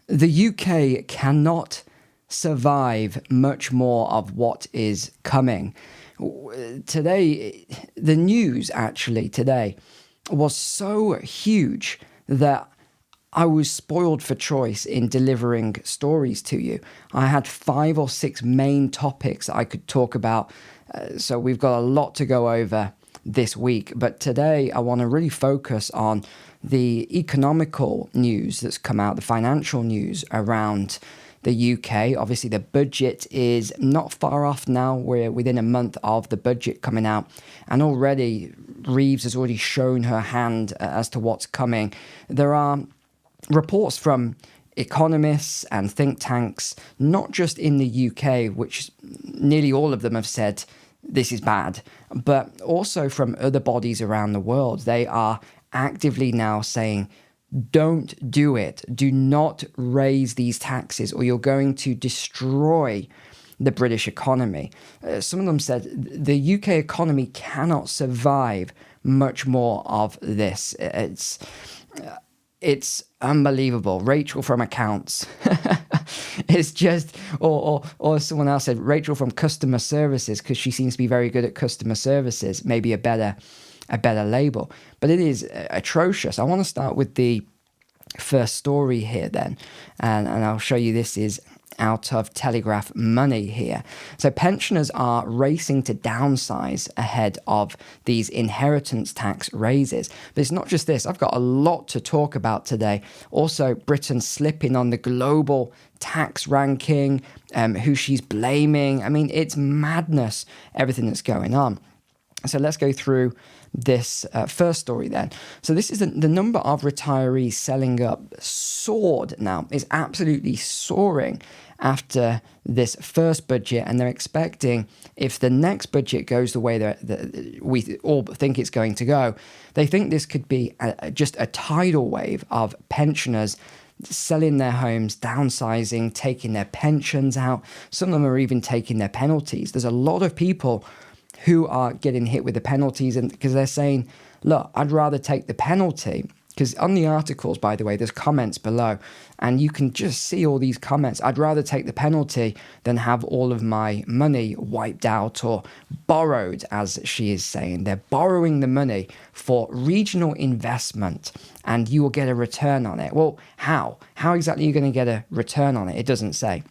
The UK cannot survive much more of what is coming. Today, the news actually today was so huge that I was spoiled for choice in delivering stories to you. I had 5 or 6 main topics I could talk about, so we've got a lot to go over this week. But today I want to really focus on the economical news that's come out, the financial news around the UK. Obviously, the budget is not far off now. We're within a month of the budget coming out, and already Reeves has already shown her hand as to what's coming. There are reports from economists and think tanks, not just in the UK, which nearly all of them have said this is bad, but also from other bodies around the world. They are actively now saying, don't do it. Do not raise these taxes or you're going to destroy the British economy. Some of them said the UK economy cannot survive much more of this. It's unbelievable. Rachel from accounts. It's just, or someone else said Rachel from customer services, because she seems to be very good at customer services. Maybe a better label, but it is atrocious. I want to start with the first story here then, and I'll show you. This is out of Telegraph Money here. So pensioners are racing to downsize ahead of these inheritance tax raises. But it's not just this. I've got a lot to talk about today. Also, Britain slipping on the global tax ranking, who she's blaming. I mean, it's madness, everything that's going on. So let's go through this first story then. So this is the number of retirees selling up soared now, is absolutely soaring after this first budget, and they're expecting, if the next budget goes the way that we all think it's going to go, they think this could be just a tidal wave of pensioners selling their homes, downsizing, taking their pensions out. Some of them are even taking their penalties. There's a lot of people who are getting hit with the penalties, and because they're saying, look, I'd rather take the penalty. Because on the articles, by the way, there's comments below, and you can just see all these comments. I'd rather take the penalty than have all of my money wiped out or borrowed, as she is saying. They're borrowing the money for regional investment, and you will get a return on it. Well, how? How exactly are you going to get a return on it? It doesn't say.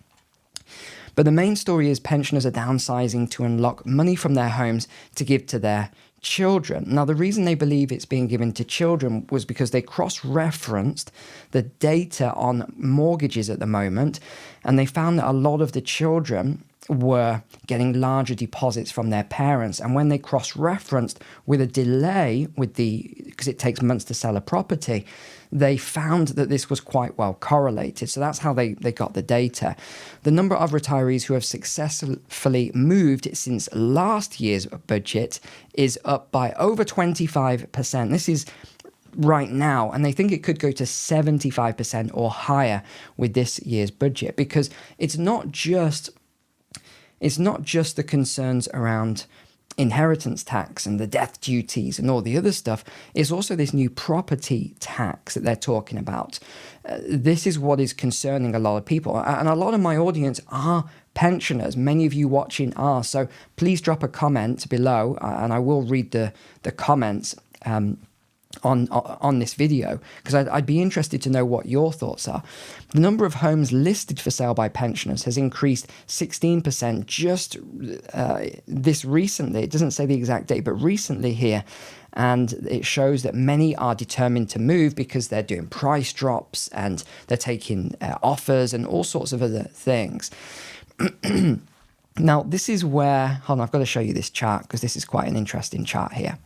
But the main story is pensioners are downsizing to unlock money from their homes to give to their children. Now, the reason they believe it's being given to children was because they cross-referenced the data on mortgages at the moment, and they found that a lot of the children were getting larger deposits from their parents. And when they cross-referenced with a delay because it takes months to sell a property, they found that this was quite well correlated. So that's how they got the data. The number of retirees who have successfully moved since last year's budget is up by over 25%. This is right now, and they think it could go to 75% or higher with this year's budget, because it's not just the concerns around inheritance tax and the death duties and all the other stuff. It's also this new property tax that they're talking about. This is what is concerning a lot of people. And a lot of my audience are pensioners. Many of you watching are. So please drop a comment below, and I will read the comments on this video, because I'd be interested to know what your thoughts are. The number of homes listed for sale by pensioners has increased 16% just this recently. It doesn't say the exact date, but recently here. And it shows that many are determined to move because they're doing price drops and they're taking offers and all sorts of other things. Now, this is where, hold on, I've got to show you this chart because this is quite an interesting chart here.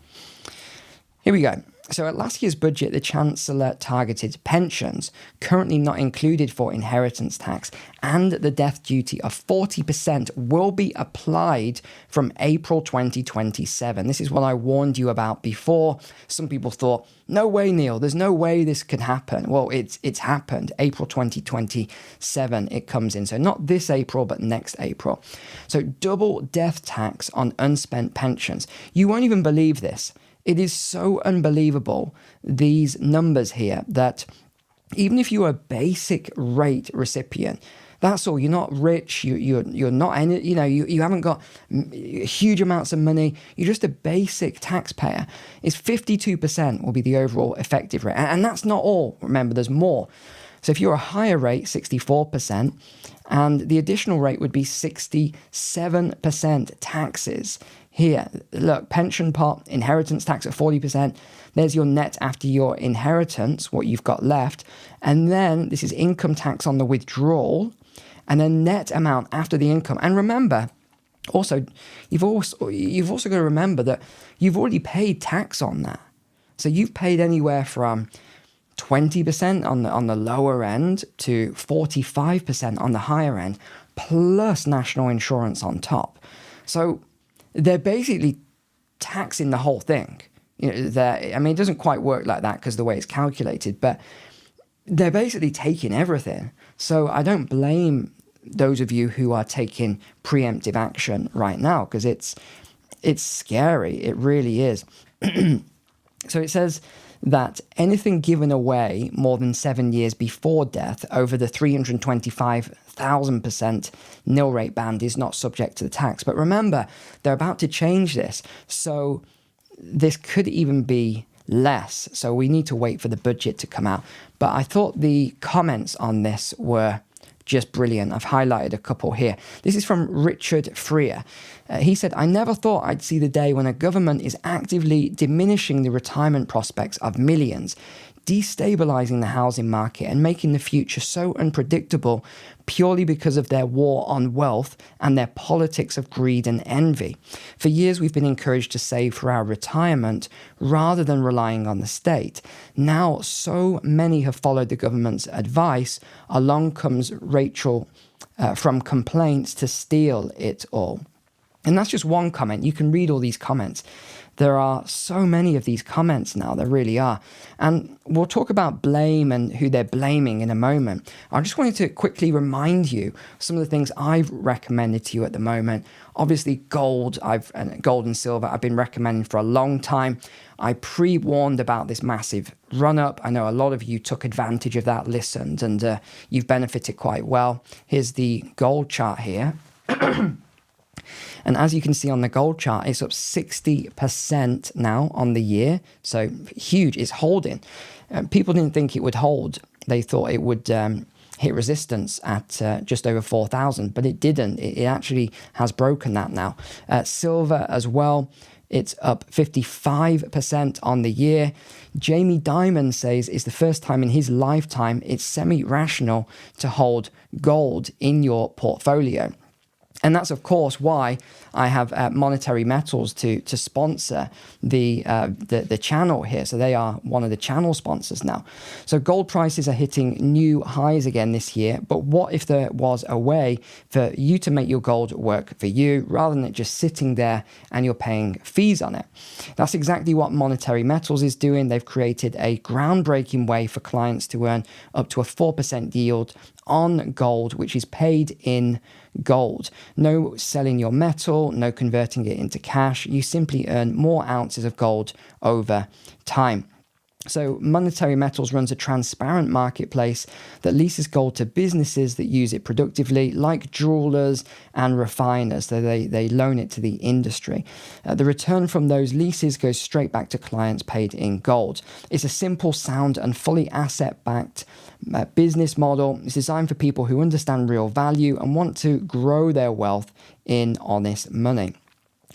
Here we go. So at last year's budget, the Chancellor targeted pensions, currently not included for inheritance tax, and the death duty of 40% will be applied from April 2027. This is what I warned you about before. Some people thought, no way, Neil, there's no way this could happen. Well, it's happened. April 2027 it comes in. So not this April, but next April. So double death tax on unspent pensions. You won't even believe this. It is so unbelievable, these numbers here, that even if you're a basic rate recipient, that's all. You're not rich. You're not any. You haven't got huge amounts of money. You're just a basic taxpayer. It's 52% will be the overall effective rate, and that's not all. Remember, there's more. So if you're a higher rate, 64%, and the additional rate would be 67% taxes. Here, look, pension pot, inheritance tax at 40%. There's your net after your inheritance, what you've got left. And then this is income tax on the withdrawal, and then net amount after the income. And remember, also, you've also got to remember that you've already paid tax on that. So you've paid anywhere from 20% on the lower end to 45% on the higher end, plus national insurance on top. So they're basically taxing the whole thing. It doesn't quite work like that because the way it's calculated, but they're basically taking everything. So I don't blame those of you who are taking preemptive action right now, because it's scary. It really is. So it says that anything given away more than 7 years before death over the 325,000% nil rate band is not subject to the tax. But remember, they're about to change this. So this could even be less. So we need to wait for the budget to come out. But I thought the comments on this were just brilliant. I've highlighted a couple here. This is from Richard Freer. He said, I never thought I'd see the day when a government is actively diminishing the retirement prospects of millions, destabilizing the housing market and making the future so unpredictable purely because of their war on wealth and their politics of greed and envy. For years, we've been encouraged to save for our retirement rather than relying on the state. Now, so many have followed the government's advice. Along comes Rachel from complaints to steal it all. And that's just one comment. You can read all these comments. There are so many of these comments now, there really are. And we'll talk about blame and who they're blaming in a moment. I just wanted to quickly remind you some of the things I've recommended to you at the moment. Obviously, gold and silver I've been recommending for a long time. I pre-warned about this massive run-up. I know a lot of you took advantage of that, listened, and you've benefited quite well. Here's the gold chart here. And as you can see on the gold chart, it's up 60% now on the year. So huge. It's holding. People didn't think it would hold. They thought it would hit resistance at just over 4,000, but it didn't. It actually has broken that now. Silver as well. It's up 55% on the year. Jamie Dimon says it's the first time in his lifetime it's semi-rational to hold gold in your portfolio. And that's, of course, why I have Monetary Metals to sponsor the channel here. So they are one of the channel sponsors now. So gold prices are hitting new highs again this year. But what if there was a way for you to make your gold work for you rather than it just sitting there and you're paying fees on it? That's exactly what Monetary Metals is doing. They've created a groundbreaking way for clients to earn up to a 4% yield on gold, which is paid in gold. No selling your metal, no converting it into cash. You simply earn more ounces of gold over time. So Monetary Metals runs a transparent marketplace that leases gold to businesses that use it productively, like jewelers and refiners. So they loan it to the industry. The return from those leases goes straight back to clients paid in gold. It's a simple, sound, and fully asset-backed business model. It's designed for people who understand real value and want to grow their wealth in honest money.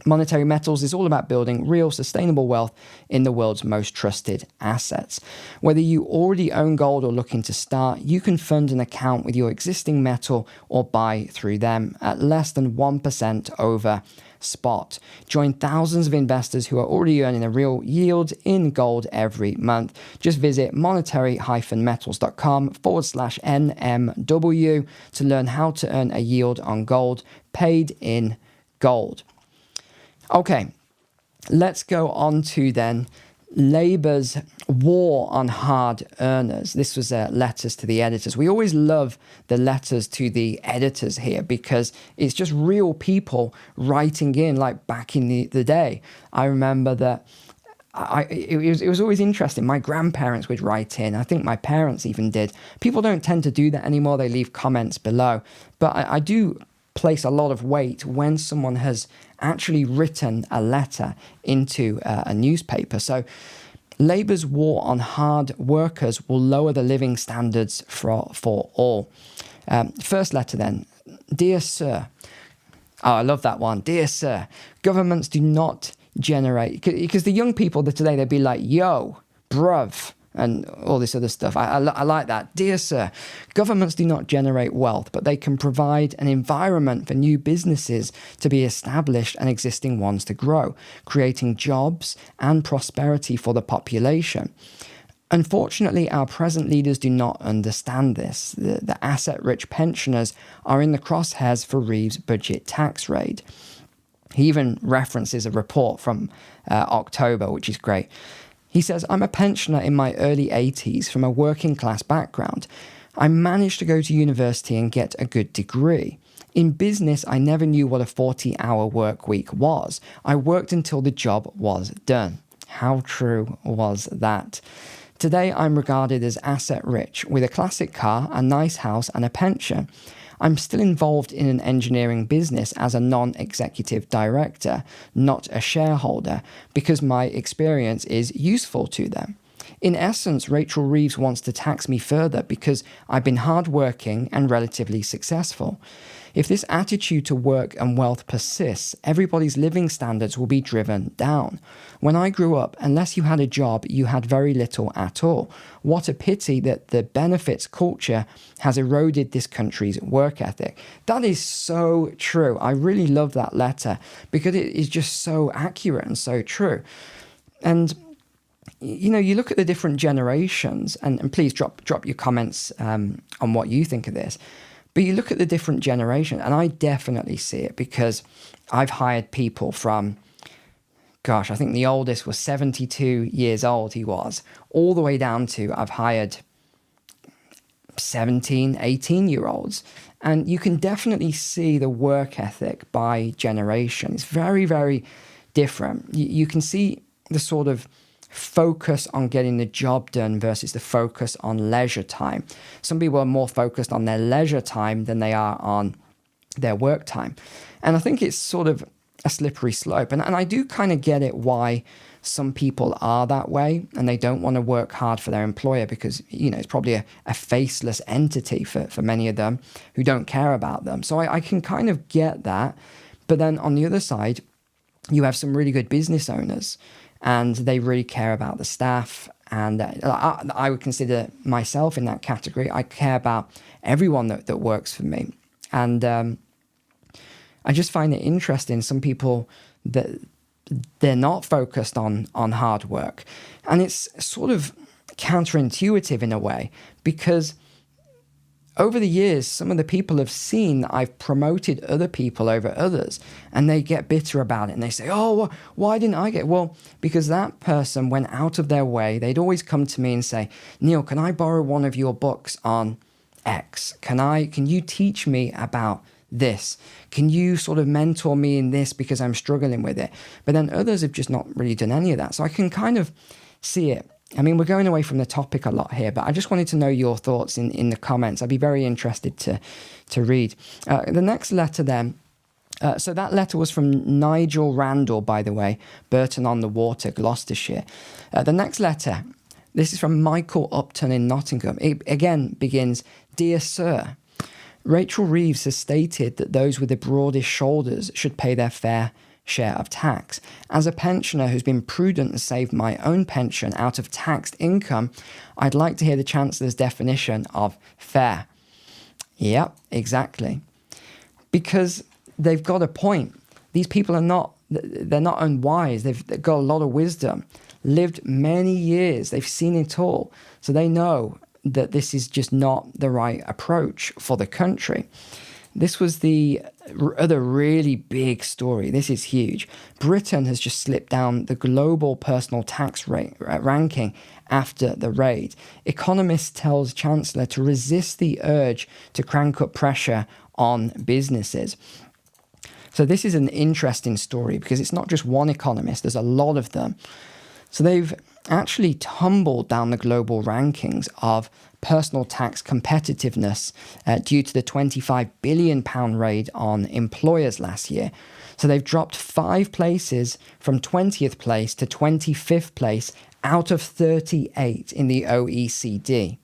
Monetary Metals is all about building real sustainable wealth in the world's most trusted assets. Whether you already own gold or looking to start, you can fund an account with your existing metal or buy through them at less than 1% over spot. Join thousands of investors who are already earning a real yield in gold every month. Just visit monetary-metals.com/NMW to learn how to earn a yield on gold paid in gold. Okay, let's go on to then Labour's war on hard earners. This was letters to the editors. We always love the letters to the editors here because it's just real people writing in like back in the day. I remember that it was always interesting. My grandparents would write in. I think my parents even did. People don't tend to do that anymore. They leave comments below. But I do place a lot of weight when someone has actually written a letter into a newspaper. So Labour's war on hard workers will lower the living standards for all. First letter then. Dear Sir. Oh, I love that one. Dear Sir, governments do not generate... Because the young people today, they'd be like, yo, bruv, and all this other stuff. I like that. Dear Sir, governments do not generate wealth, but they can provide an environment for new businesses to be established and existing ones to grow, creating jobs and prosperity for the population. Unfortunately, our present leaders do not understand this. The asset-rich pensioners are in the crosshairs for Reeves' budget tax raid. He even references a report from October, which is great. He says, I'm a pensioner in my early 80s from a working class background. I managed to go to university and get a good degree. In business, I never knew what a 40-hour work week was. I worked until the job was done. How true was that? Today, I'm regarded as asset-rich, with a classic car, a nice house, and a pension. I'm still involved in an engineering business as a non-executive director, not a shareholder, because my experience is useful to them. In essence, Rachel Reeves wants to tax me further because I've been hardworking and relatively successful. If this attitude to work and wealth persists, everybody's living standards will be driven down. When I grew up, unless you had a job, you had very little at all. What a pity that the benefits culture has eroded this country's work ethic. That is so true. I really love that letter because it is just so accurate and so true. And you know, you look at the different generations, and please drop your comments on what you think of this. But you look at the different generations, and I definitely see it because I've hired people from, gosh, I think the oldest was 72 years old he was, all the way down to I've hired 17, 18-year-olds. And you can definitely see the work ethic by generation. It's very, very different. You can see the sort of focus on getting the job done versus the focus on leisure time. Some people are more focused on their leisure time than they are on their work time. And I think it's sort of a slippery slope. And I do kind of get it why some people are that way and they don't want to work hard for their employer because, you know, it's probably a faceless entity for many of them who don't care about them. So I can kind of get that. But then on the other side, you have some really good business owners and they really care about the staff. And I would consider myself in that category. I care about everyone that works for me. And I just find it interesting. Some people, that they're not focused on hard work. And it's sort of counterintuitive in a way, because over the years, some of the people have seen that I've promoted other people over others, and they get bitter about it. And they say, oh, why didn't I get? Well, because that person went out of their way. They'd always come to me and say, Neil, can I borrow one of your books on X? Can you teach me about this? Can you sort of mentor me in this because I'm struggling with it? But then others have just not really done any of that. So I can kind of see it. I mean, we're going away from the topic a lot here, but I just wanted to know your thoughts in the comments. I'd be very interested to read. The next letter then, so that letter was from Nigel Randall, by the way, Burton-on-the-Water, Gloucestershire. The next letter, this is from Michael Upton in Nottingham. It again begins, Dear Sir, Rachel Reeves has stated that those with the broadest shoulders should pay their fair share of tax. As a pensioner who's been prudent and saved my own pension out of taxed income, I'd like to hear the Chancellor's definition of fair. Yep, exactly. Because they've got a point. These people they're not unwise. They've got a lot of wisdom, lived many years. They've seen it all. So they know that this is just not the right approach for the country. This was the other really big story. This is huge. Britain has just slipped down the global personal tax rate ranking after the raid. Economists tells Chancellor to resist the urge to crank up pressure on businesses. So this is an interesting story because it's not just one economist. There's a lot of them. So they've actually tumbled down the global rankings of personal tax competitiveness due to the £25 billion raid on employers last year. So they've dropped 5 places from 20th place to 25th place out of 38 in the OECD.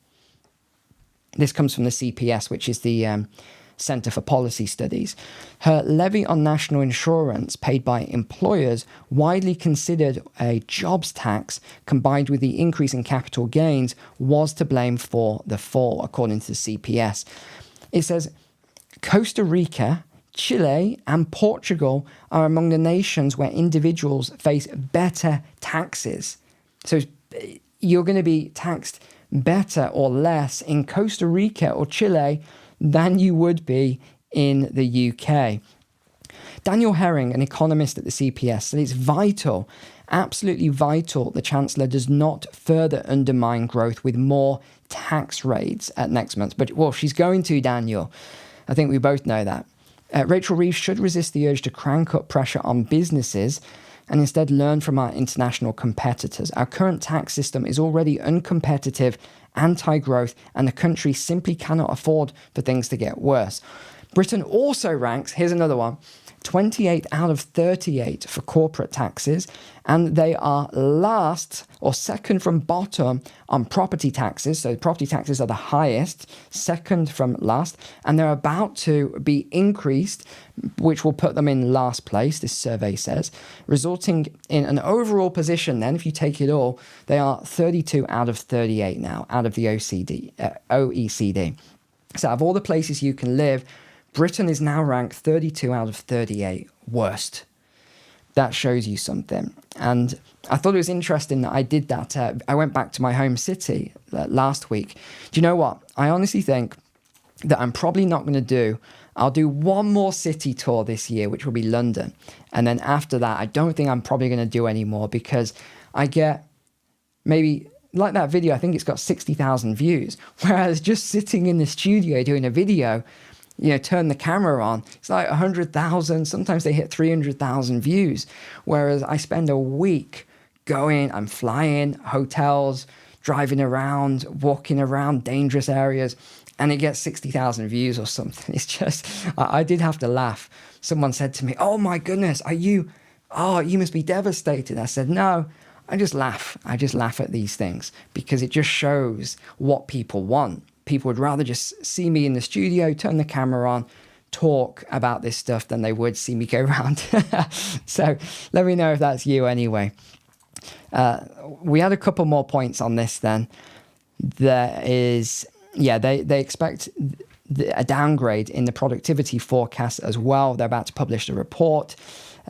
This comes from the CPS, which is the Centre for Policy Studies. Her levy on national insurance paid by employers, widely considered a jobs tax, combined with the increase in capital gains, was to blame for the fall, according to the CPS. It says Costa Rica, Chile, and Portugal are among the nations where individuals face better taxes. So you're going to be taxed better or less in Costa Rica or Chile than you would be in the UK. Daniel Herring, an economist at the CPS, said it's vital, absolutely vital, the Chancellor does not further undermine growth with more tax raids at next month. But, well, she's going to, Daniel. I think we both know that. Rachel Reeves should resist the urge to crank up pressure on businesses and instead learn from our international competitors. Our current tax system is already uncompetitive, anti-growth, and the country simply cannot afford for things to get worse. Britain also ranks, here's another one, 28 out of 38 for corporate taxes, and they are last or second from bottom on property taxes. So property taxes are the highest, second from last, and they're about to be increased, which will put them in last place, this survey says, resulting in an overall position then, if you take it all, they are 32 out of 38 now, out of the OECD. So out of all the places you can live, Britain is now ranked 32 out of 38 worst. That shows you something. And I thought it was interesting that I did that. I went back to my home city last week. Do you know what? I honestly think that I'm probably not going to do. I'll do one more city tour this year, which will be London. And then after that, I don't think I'm probably going to do any more because I get maybe, like that video, I think it's got 60,000 views. Whereas just sitting in the studio doing a video, you know, turn the camera on, it's like 100,000, sometimes they hit 300,000 views. Whereas I spend a week going, I'm flying, hotels, driving around, walking around dangerous areas, and it gets 60,000 views or something. It's just, I did have to laugh. Someone said to me, "Oh my goodness, you must be devastated." I said, "No, I just laugh. I just laugh at these things because it just shows what people want. People would rather just see me in the studio, turn the camera on, talk about this stuff than they would see me go around." So let me know if that's you anyway. We had a couple more points on this then. There is, they expect a downgrade in the productivity forecast as well. They're about to publish the report.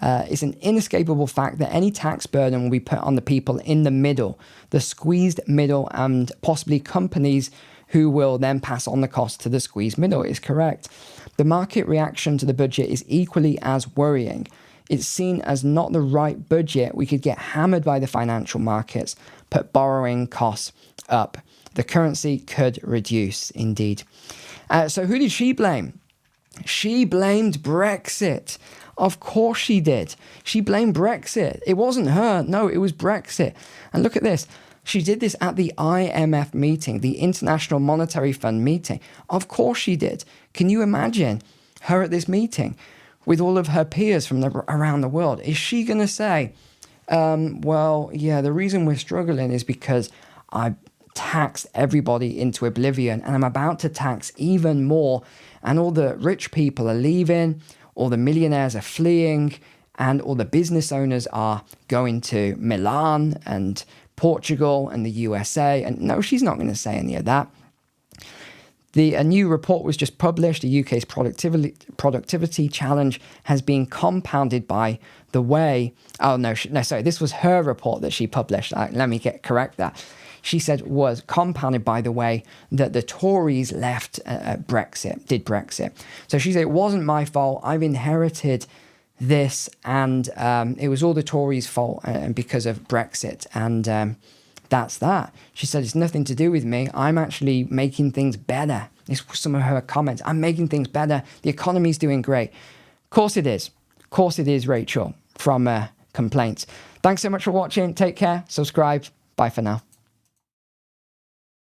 It's an inescapable fact that any tax burden will be put on the people in the middle, the squeezed middle, and possibly companies who will then pass on the cost to the squeezed middle. Is correct. The market reaction to the budget is equally as worrying. It's seen as not the right budget. We could get hammered by the financial markets, put borrowing costs up. The currency could reduce, indeed. So who did she blame? She blamed Brexit. Of course she did. She blamed Brexit. It wasn't her. No, it was Brexit. And look at this. She did this at the IMF meeting, the International Monetary Fund meeting. Of course she did. Can you imagine her at this meeting with all of her peers from around the world? Is she going to say, the reason we're struggling is because I taxed everybody into oblivion and I'm about to tax even more, and all the rich people are leaving, all the millionaires are fleeing, and all the business owners are going to Milan and Portugal and the USA. And no, she's not going to say any of that. A new report was just published. The UK's productivity challenge has been compounded by the way... this was her report that she published. Let me correct that. She said was compounded by the way that the Tories left Brexit. So she said, it wasn't my fault. I've inherited this, and it was all the Tories' fault because of Brexit, and that's that. She said, it's nothing to do with me. I'm actually making things better. This was some of her comments. I'm making things better. The economy's doing great. Of course it is. Of course it is, Rachel, from complaints. Thanks so much for watching. Take care. Subscribe. Bye for now.